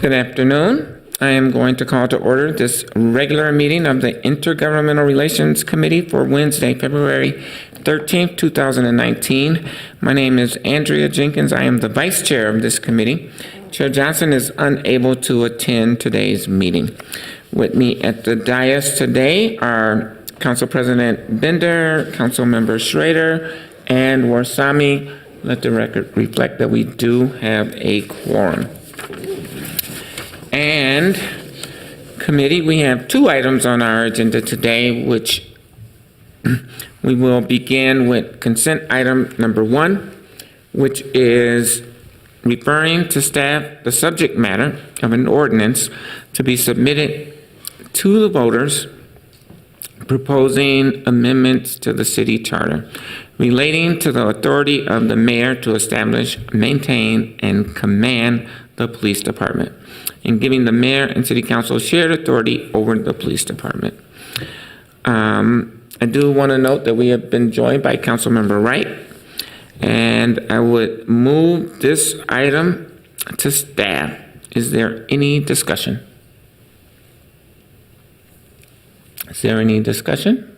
Good afternoon. I am going to call to order this regular meeting of the Intergovernmental Relations Committee for Wednesday, February 13th, 2019. My name is Andrea Jenkins. I am the vice chair of this committee. Chair Johnson is unable to attend today's meeting. With me at the dais today are Council President Bender, Council Member Schrader, and Warsami. Let the record reflect that we do have a quorum. And committee, we have two items on our agenda today, which we will begin with consent item number 1, which is referring to staff the subject matter of an ordinance to be submitted to the voters proposing amendments to the city charter relating to the authority of the mayor to establish, maintain, and command the police department, and giving the mayor and city council shared authority over the police department. I do want to note that we have been joined by Councilmember Wright, and I would move this item to staff. Is there any discussion? Is there any discussion?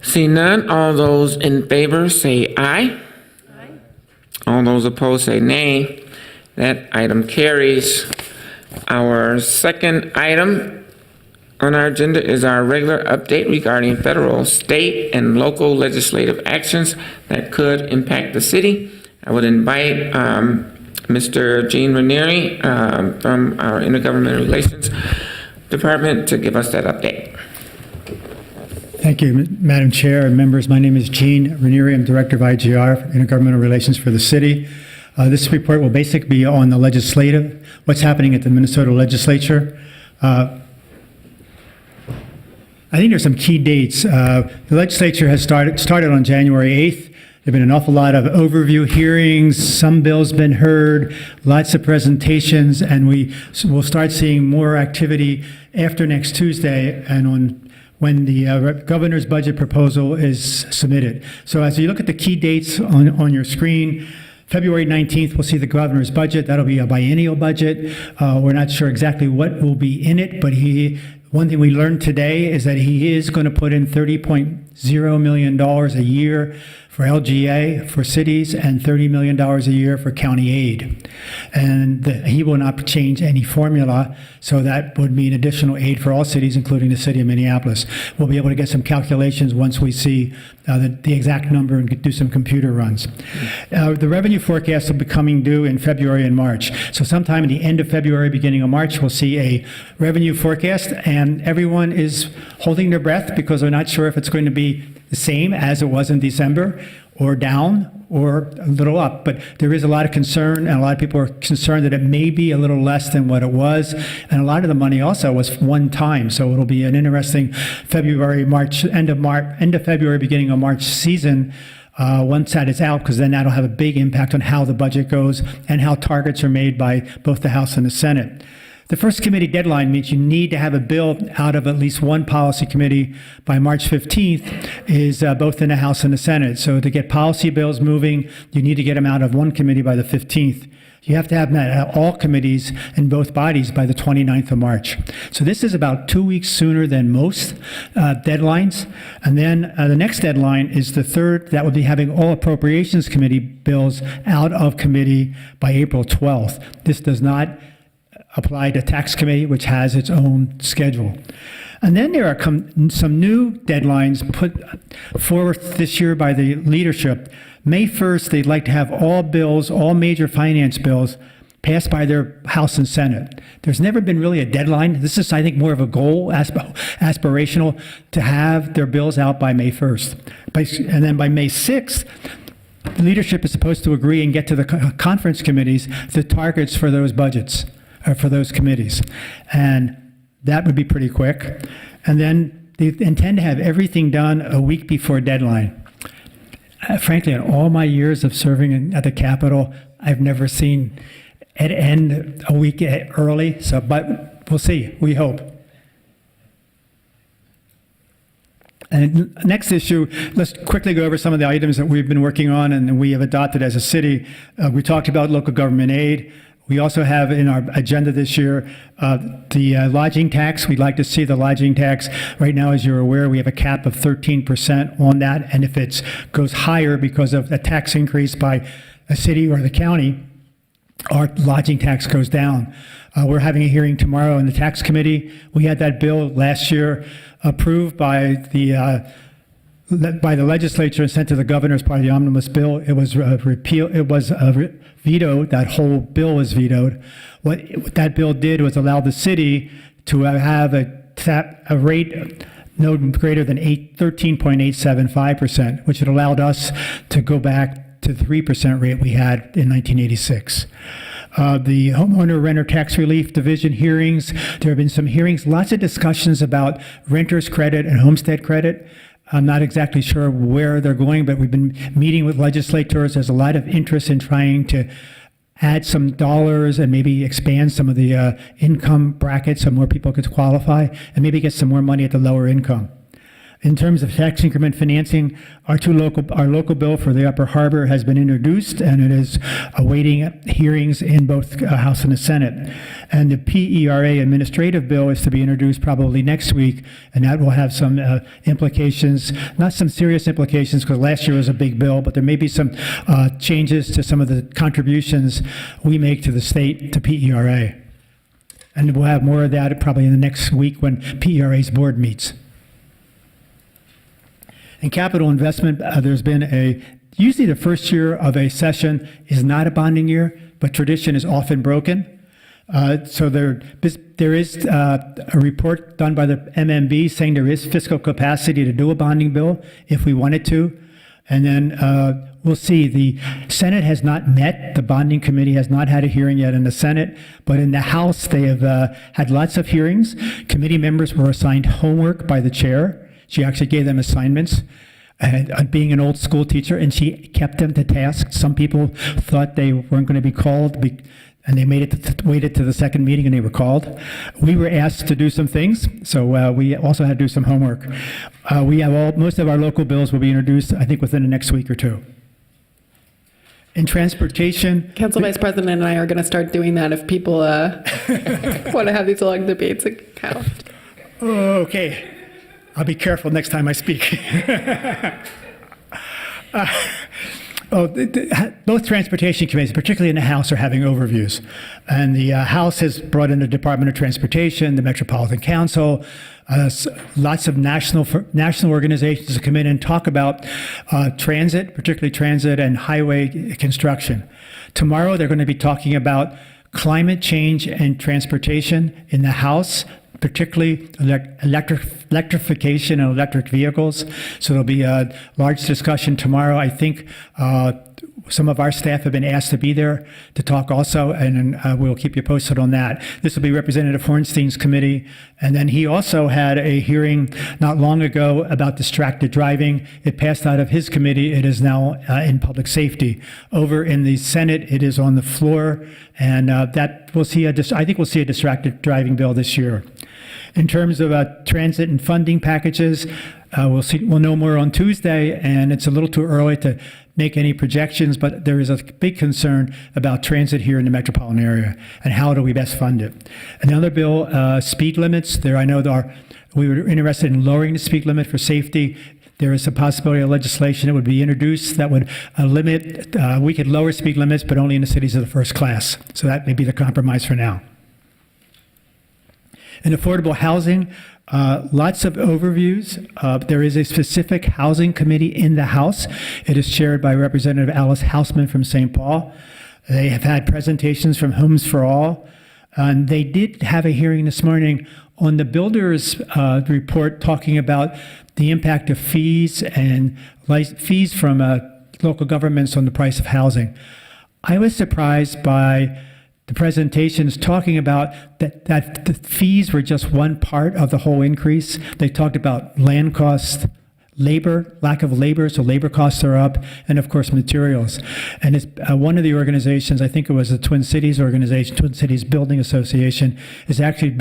See none. All those in favor say aye. Aye. All those opposed say nay. That item carries. Our second item on our agenda is our regular update regarding federal, state, and local legislative actions that could impact the city. I would invite Mr. Gene Ranieri from our Intergovernmental Relations Department to give us that update. Thank you, Madam Chair and members. My name is Gene Ranieri. I'm Director of IGR, Intergovernmental Relations for the city. This report will basically be on the legislative, what's happening at the Minnesota legislature. I think there's some key dates. The legislature has started on January 8th. There have been an awful lot of overview hearings. Some bills been heard, lots of presentations, and we will start seeing more activity after next Tuesday and when the governor's budget proposal is submitted. So as you look at the key dates on your screen, February 19th, we'll see the governor's budget. That'll be a biennial budget. We're not sure exactly what will be in it, but one thing we learned today is that he is going to put in $30.0 million a year for LGA, for cities, and $30 million a year for county aid. And he will not change any formula, so that would mean additional aid for all cities, including the city of Minneapolis. We'll be able to get some calculations once we see the exact number and do some computer runs. The revenue forecast will be coming due in February and March. So sometime at the end of February, beginning of March, we'll see a revenue forecast, and everyone is holding their breath because they're not sure if it's going to be the same as it was in December, or down, or a little up. But there is a lot of concern, and a lot of people are concerned that it may be a little less than what it was. And a lot of the money also was one time, so it'll be an interesting February, March, end of February, beginning of March season once that is out, because then that'll have a big impact on how the budget goes and how targets are made by both the House and the Senate. The first committee deadline means you need to have a bill out of at least one policy committee by March 15th, is both in the House and the Senate. So to get policy bills moving, you need to get them out of one committee by the 15th. You have to have them at all committees in both bodies by the 29th of March. So this is about 2 weeks sooner than most deadlines. And then the next deadline is the 3rd. That would be having all appropriations committee bills out of committee by April 12th. This does not apply to tax committee, which has its own schedule. And then there are some new deadlines put forth this year by the leadership. May 1st, they'd like to have all bills, all major finance bills, passed by their House and Senate. There's never been really a deadline. This is, I think, more of a goal, aspirational, to have their bills out by May 1st. And then by May 6th, the leadership is supposed to agree and get to the conference committees the targets for those budgets, for those committees. And that would be pretty quick. And then they intend to have everything done a week before deadline. Frankly, in all my years of serving at the Capitol, I've never seen it end a week early. But we'll see, we hope. And next issue, let's quickly go over some of the items that we've been working on and we have adopted as a city. We talked about local government aid. We also have in our agenda this year the lodging tax. We'd like to see the lodging tax. Right now, as you're aware, we have a cap of 13% on that. And if it goes higher because of a tax increase by a city or the county, our lodging tax goes down. We're having a hearing tomorrow in the tax committee. We had that bill last year approved by the legislature and sent to the governor as part of the omnibus bill. It was repealed. It was vetoed. That whole bill was vetoed. What that bill did was allow the city to have a rate no greater than 13.875%, which had allowed us to go back to the 3% rate we had in 1986. The homeowner renter tax relief division hearings. There have been some hearings, lots of discussions about renter's credit and homestead credit. I'm not exactly sure where they're going, but we've been meeting with legislators. There's a lot of interest in trying to add some dollars and maybe expand some of the income brackets so more people could qualify and maybe get some more money at the lower income. In terms of tax increment financing, our local bill for the Upper Harbor has been introduced, and it is awaiting hearings in both House and the Senate. And the PERA administrative bill is to be introduced probably next week, and that will have some implications, not some serious implications, because last year was a big bill, but there may be some changes to some of the contributions we make to the state, to PERA. And we'll have more of that probably in the next week when PERA's board meets. In capital investment, there's been usually the first year of a session is not a bonding year, but tradition is often broken. So there is a report done by the MMB saying there is fiscal capacity to do a bonding bill if we wanted to. And then we'll see. The Senate has not met. The bonding committee has not had a hearing yet in the Senate, but in the House, they have had lots of hearings. Committee members were assigned homework by the chair. She actually gave them assignments, being an old school teacher, and she kept them to task. Some people thought they weren't going to be called, and they waited to the second meeting, and they were called. We were asked to do some things, so we also had to do some homework. Most of our local bills will be introduced, I think, within the next week or two. In transportation, Council Vice President and I are going to start doing that if people want to have these long debates. Okay. I'll be careful next time I speak. Both transportation committees, particularly in the House, are having overviews. And the House has brought in the Department of Transportation, the Metropolitan Council, lots of national organizations to come in and talk about transit, particularly transit and highway construction. Tomorrow, they're going to be talking about climate change and transportation in the House, particularly electrification and electric vehicles. So there'll be a large discussion tomorrow. I think some of our staff have been asked to be there to talk also, and we'll keep you posted on that. This will be Representative Hornstein's committee. And then he also had a hearing not long ago about distracted driving. It passed out of his committee. It is now in public safety. Over in the Senate, it is on the floor, and I think we'll see a distracted driving bill this year. In terms of transit and funding packages, we'll know more on Tuesday, and it's a little too early to make any projections, but there is a big concern about transit here in the metropolitan area, and how do we best fund it. Another bill, speed limits. I know we were interested in lowering the speed limit for safety. There is a possibility of legislation that would be introduced that would limit, we could lower speed limits, but only in the cities of the first class. So that may be the compromise for now. In affordable housing, lots of overviews. There is a specific housing committee in the House. It is chaired by Representative Alice Hausman from St. Paul. They have had presentations from Homes for All. And they did have a hearing this morning on the builder's report talking about the impact of fees and fees from local governments on the price of housing. I was surprised by the presentations talking about that the fees were just one part of the whole increase. They talked about land costs, lack of labor, so labor costs are up, and of course materials. And it's one of the organizations, I think it was the Twin Cities organization, Twin Cities Building Association, is actually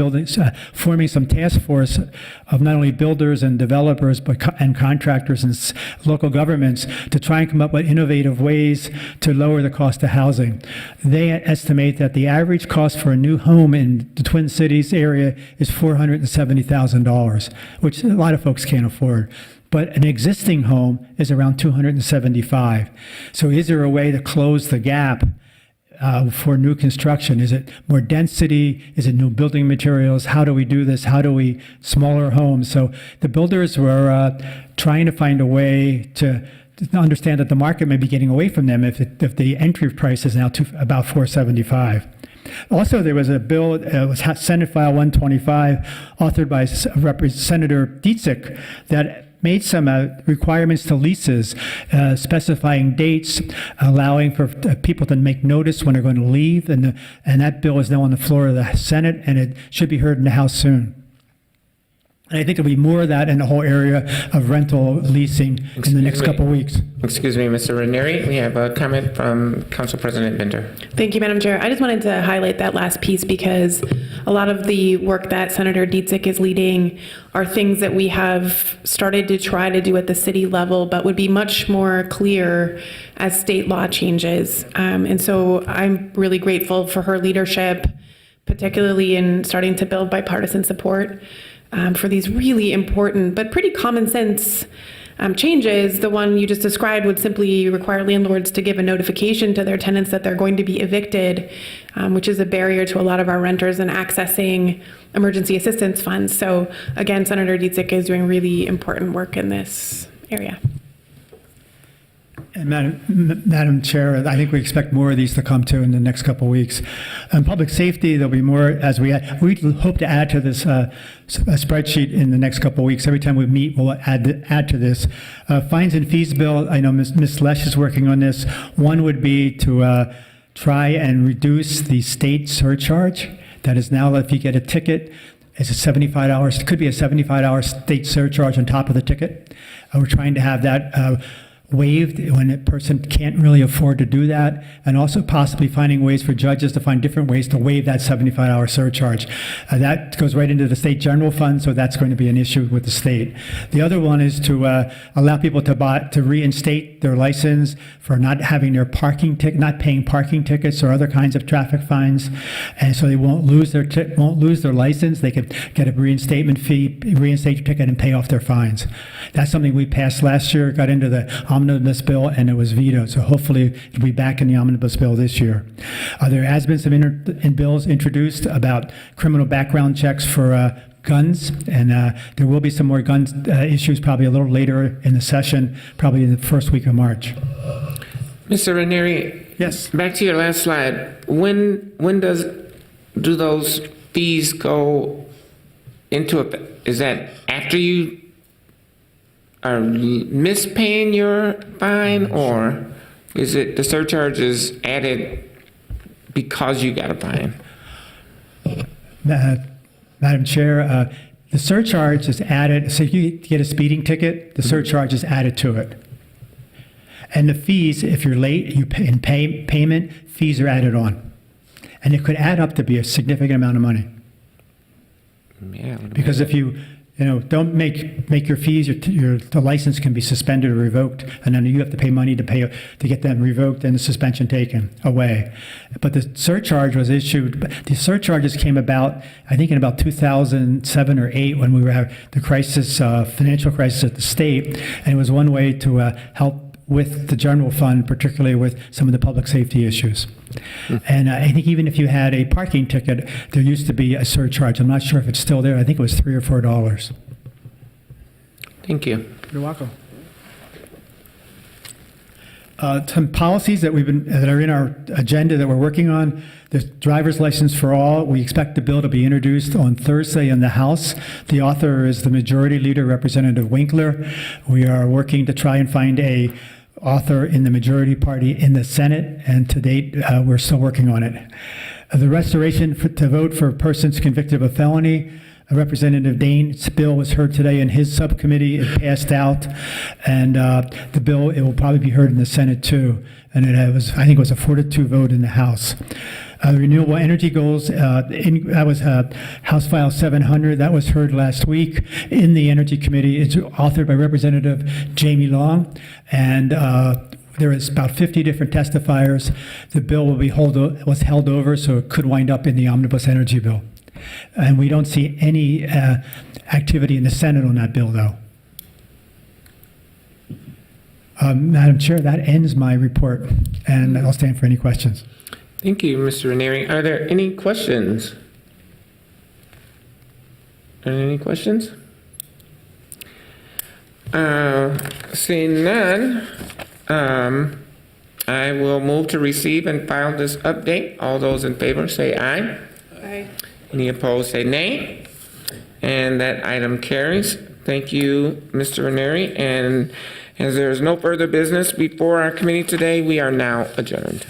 forming some task force of not only builders and developers, and contractors and local governments to try and come up with innovative ways to lower the cost of housing. They estimate that the average cost for a new home in the Twin Cities area is $470,000, which a lot of folks can't afford. But an existing home is around $275,000. So is there a way to close the gap for new construction? Is it more density? Is it new building materials? How do we do this? How do we smaller homes? So the builders were trying to find a way to understand that the market may be getting away from them if the entry price is now about $475,000. Also, there was a bill, it was Senate File 125, authored by Senator Dietzick, that made some requirements to leases, specifying dates, allowing for people to make notice when they're going to leave, and that bill is now on the floor of the Senate, and it should be heard in the House soon. And I think there'll be more of that in the whole area of rental leasing in the next couple of weeks. Excuse me, Mr. Ranieri, we have a comment from Council President Bender. Thank you, Madam Chair. I just wanted to highlight that last piece because a lot of the work that Senator Dietzick is leading are things that we have started to try to do at the city level, but would be much more clear as state law changes. And so I'm really grateful for her leadership, particularly in starting to build bipartisan support for these really important but pretty common sense changes. The one you just described would simply require landlords to give a notification to their tenants that they're going to be evicted, which is a barrier to a lot of our renters in accessing emergency assistance funds. So again, Senator Dietzick is doing really important work in this area. And Madam Chair, I think we expect more of these to come to in the next couple of weeks. On public safety, there'll be more as we hope to add to this spreadsheet in the next couple of weeks. Every time we meet, we'll add to this. Fines and fees bill, I know Ms. Lesh is working on this. One would be to try and reduce the state surcharge. That is now, if you get a ticket, it's a $75, it could be a $75 state surcharge on top of the ticket. We're trying to have that waived when a person can't really afford to do that, and also possibly finding ways for judges to find different ways to waive that $75 surcharge. That goes right into the state general fund, so that's going to be an issue with the state. The other one is to allow people to reinstate their license for not having their not paying parking tickets or other kinds of traffic fines, and so they won't lose their license. They could get a reinstatement fee, reinstate your ticket, and pay off their fines. That's something we passed last year, got into the omnibus bill, and it was vetoed. So hopefully it'll be back in the omnibus bill this year. There has been some bills introduced about criminal background checks for guns, and there will be some more gun issues probably a little later in the session, probably in the first week of March. Mr. Ranieri, Yes. back to your last slide. When do those fees go into effect? Is that after you are mispaying your fine, or is it the surcharge is added because you got a fine? Madam Chair, the surcharge is added, so if you get a speeding ticket, the surcharge is added to it. And the fees, if you're late in payment, fees are added on. And it could add up to be a significant amount of money. Yeah. Because if you don't make your fees, the license can be suspended or revoked, and then you have to pay money to get them revoked and the suspension taken away. But the surcharge was issued. The surcharges came about, I think, in about 2007 or 8 when we were having the financial crisis at the state, and it was one way to help with the general fund, particularly with some of the public safety issues. And I think even if you had a parking ticket, there used to be a surcharge. I'm not sure if it's still there. I think it was $3 or $4. Thank you. You're welcome. Some policies that are in our agenda that we're working on. The driver's license for all. We expect the bill to be introduced on Thursday in the House. The author is the Majority Leader, Representative Winkler. We are working to try and find a author in the majority party in the Senate, and to date, we're still working on it. The restoration to vote for persons convicted of a felony. Representative Dane's bill was heard today in his subcommittee. It passed out, and the bill, it will probably be heard in the Senate too. And it was, I think it was a 4-2 vote in the House. Renewable energy goals, that was House File 700. That was heard last week in the Energy Committee. It's authored by Representative Jamie Long, and there is about 50 different testifiers. The bill will be was held over, so it could wind up in the omnibus energy bill. And we don't see any activity in the Senate on that bill, though. Madam Chair, that ends my report, and I'll stand for any questions. Thank you, Mr. Ranieri. Are there any questions? Are there any questions? Seeing none, I will move to receive and file this update. All those in favor say aye. Aye. Any opposed say nay. And that item carries. Thank you, Mr. Ranieri. And as there is no further business before our committee today, we are now adjourned.